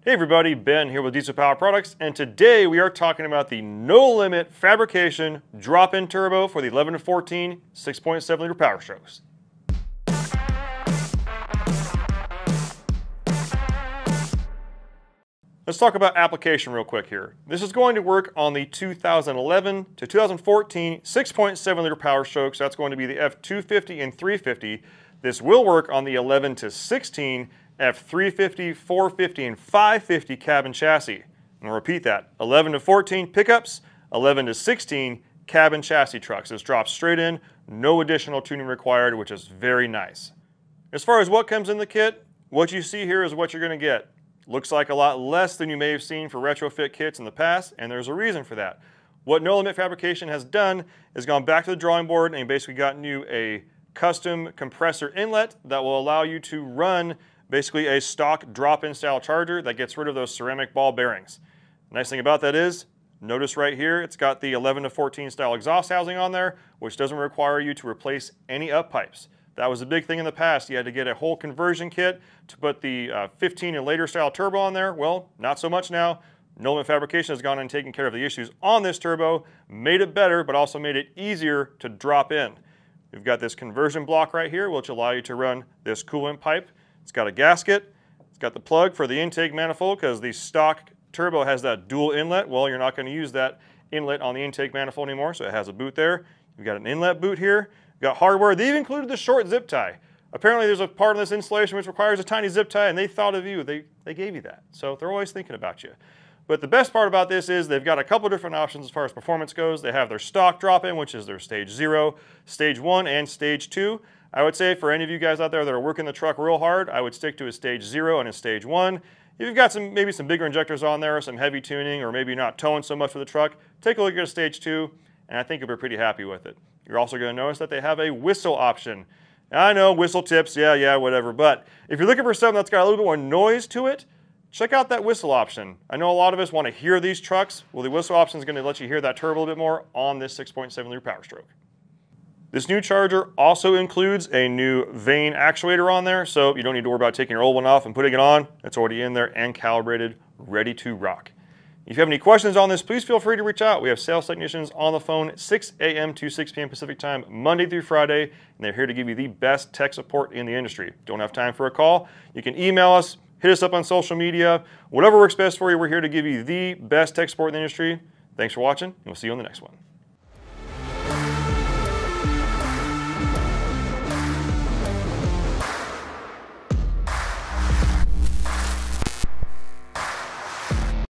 Hey everybody, Ben here with Diesel Power Products, and today we are talking about the No Limit Fabrication drop-in turbo for the 11 to 14 6.7 liter Powerstrokes. Let's talk about application real quick here. This is going to work on the 2011 to 2014 6.7 liter Powerstroke, so that's going to be the F250 and 350. This will work on the 11 to 16 F350, 450, and 550 cab and chassis. And I'll repeat that, 11 to 14 pickups, 11 to 16 cab and chassis trucks. This drops straight in, no additional tuning required, which is very nice. As far as what comes in the kit, what you see here is what you're going to get. Looks like a lot less than you may have seen for retrofit kits in the past, and there's a reason for that. What No Limit Fabrication has done is gone back to the drawing board and basically gotten you a custom compressor inlet that will allow you to run basically a stock drop-in style charger that gets rid of those ceramic ball bearings. The nice thing about that is, notice right here, it's got the 11 to 14 style exhaust housing on there, which doesn't require you to replace any up pipes. That was a big thing in the past. You had to get a whole conversion kit to put the 15 and later style turbo on there. Well, not so much now. No Limit Fabrication has gone and taken care of the issues on this turbo, made it better, but also made it easier to drop in. You've got this conversion block right here, which will allow you to run this coolant pipe. It's got a gasket, it's got the plug for the intake manifold because the stock turbo has that dual inlet. Well, you're not going to use that inlet on the intake manifold anymore, so it has a boot there. You've got an inlet boot here. You've got hardware. They've included the short zip tie. Apparently there's a part of this installation which requires a tiny zip tie, and they thought of you. They gave you that. So they're always thinking about you. But the best part about this is they've got a couple different options as far as performance goes. They have their stock drop-in, which is their stage 0, stage 1, and stage 2. I would say for any of you guys out there that are working the truck real hard, I would stick to a stage 0 and a stage 1. If you've got maybe some bigger injectors on there, some heavy tuning, or maybe you're not towing so much with the truck, take a look at a stage 2, and I think you'll be pretty happy with it. You're also going to notice that they have a whistle option. I know, whistle tips, yeah, whatever, but if you're looking for something that's got a little bit more noise to it, check out that whistle option. I know a lot of us want to hear these trucks. Well, the whistle option is going to let you hear that turbo a little bit more on this 6.7 liter Powerstroke. This new charger also includes a new vane actuator on there, so you don't need to worry about taking your old one off and putting it on. It's already in there and calibrated, ready to rock. If you have any questions on this, please feel free to reach out. We have sales technicians on the phone 6 a.m. to 6 p.m. Pacific time, Monday through Friday, and they're here to give you the best tech support in the industry. Don't have time for a call? You can email us, hit us up on social media. Whatever works best for you, we're here to give you the best tech support in the industry. Thanks for watching, and we'll see you on the next one.